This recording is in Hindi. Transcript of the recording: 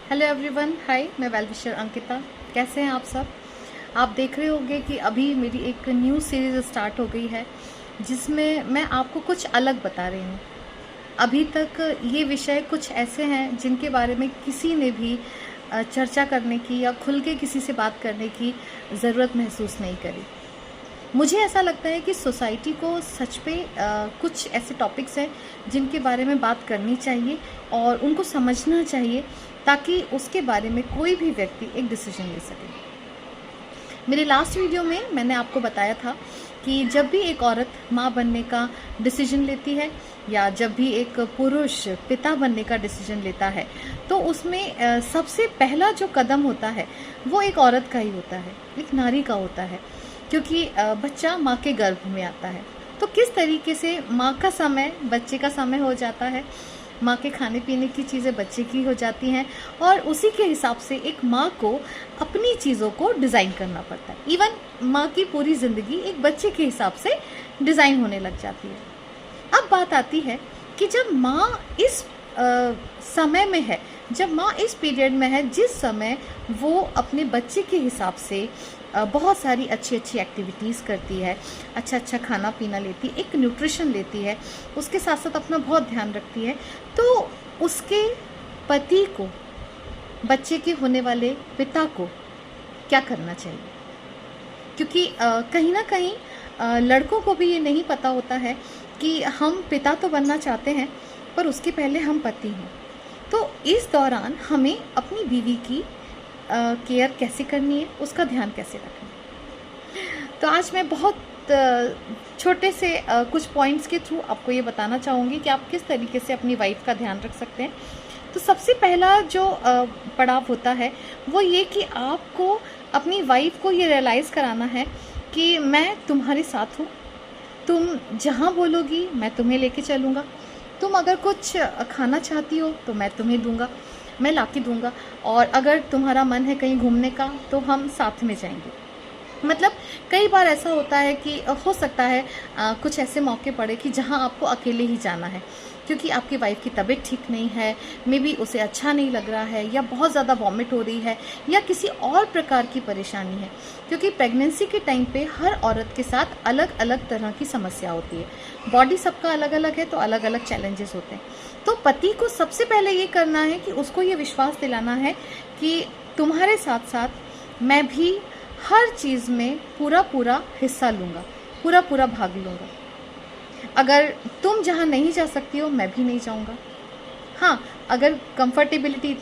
हेलो एवरीवन, हाय। मैं वेल विशर अंकिता। कैसे हैं आप सब? आप देख रहे होंगे कि अभी मेरी एक न्यू सीरीज़ स्टार्ट हो गई है जिसमें मैं आपको कुछ अलग बता रही हूँ। अभी तक ये विषय कुछ ऐसे हैं जिनके बारे में किसी ने भी चर्चा करने की या खुल के किसी से बात करने की ज़रूरत महसूस नहीं करी। मुझे ऐसा लगता है कि सोसाइटी को सच पे कुछ ऐसे टॉपिक्स हैं जिनके बारे में बात करनी चाहिए और उनको समझना चाहिए ताकि उसके बारे में कोई भी व्यक्ति एक डिसीजन ले सके। मेरे लास्ट वीडियो में मैंने आपको बताया था कि जब भी एक औरत माँ बनने का डिसीजन लेती है या जब भी एक पुरुष पिता बनने का डिसीजन लेता है तो उसमें सबसे पहला जो कदम होता है वो एक औरत का ही होता है, एक नारी का होता है, क्योंकि बच्चा माँ के गर्भ में आता है। तो किस तरीके से माँ का समय बच्चे का समय हो जाता है, माँ के खाने पीने की चीज़ें बच्चे की हो जाती हैं और उसी के हिसाब से एक माँ को अपनी चीज़ों को डिज़ाइन करना पड़ता है। इवन माँ की पूरी ज़िंदगी एक बच्चे के हिसाब से डिज़ाइन होने लग जाती है। अब बात आती है कि जब माँ इस समय में है, जब माँ इस पीरियड में है जिस समय वो अपने बच्चे के हिसाब से बहुत सारी अच्छी अच्छी एक्टिविटीज़ करती है, अच्छा अच्छा खाना पीना लेती है, एक न्यूट्रिशन लेती है, उसके साथ साथ अपना बहुत ध्यान रखती है, तो उसके पति को, बच्चे के होने वाले पिता को क्या करना चाहिए? क्योंकि कहीं ना कहीं लड़कों को भी ये नहीं पता होता है कि हम पिता तो बनना चाहते हैं पर उसके पहले हम पति हैं। तो इस दौरान हमें अपनी बीवी की केयर कैसे करनी है, उसका ध्यान कैसे रखना है। तो आज मैं बहुत छोटे से कुछ पॉइंट्स के थ्रू आपको ये बताना चाहूँगी कि आप किस तरीके से अपनी वाइफ का ध्यान रख सकते हैं। तो सबसे पहला जो पड़ाव होता है वो ये कि आपको अपनी वाइफ को ये रियलाइज़ कराना है कि मैं तुम्हारे साथ हूँ, तुम जहाँ बोलोगी मैं तुम्हें लेके चलूँगा, तुम अगर कुछ खाना चाहती हो तो मैं तुम्हें दूंगा, मैं ला के दूँगा, और अगर तुम्हारा मन है कहीं घूमने का तो हम साथ में जाएंगे। मतलब कई बार ऐसा होता है कि हो सकता है कुछ ऐसे मौके पड़े कि जहाँ आपको अकेले ही जाना है क्योंकि आपकी वाइफ की तबीयत ठीक नहीं है, मे बी उसे अच्छा नहीं लग रहा है या बहुत ज़्यादा वॉमिट हो रही है या किसी और प्रकार की परेशानी है। क्योंकि प्रेगनेंसी के टाइम पे हर औरत के साथ अलग अलग तरह की समस्या होती है, बॉडी सबका अलग अलग है तो अलग अलग चैलेंजेस होते हैं। तो पति को सबसे पहले ये करना है कि उसको ये विश्वास दिलाना है कि तुम्हारे साथ साथ मैं भी हर चीज़ में पूरा हिस्सा लूँगा, पूरा भाग लूँगा। अगर तुम जहाँ नहीं जा सकती हो मैं भी नहीं जाऊँगा। हाँ, अगर कंफर्टेबिलिटी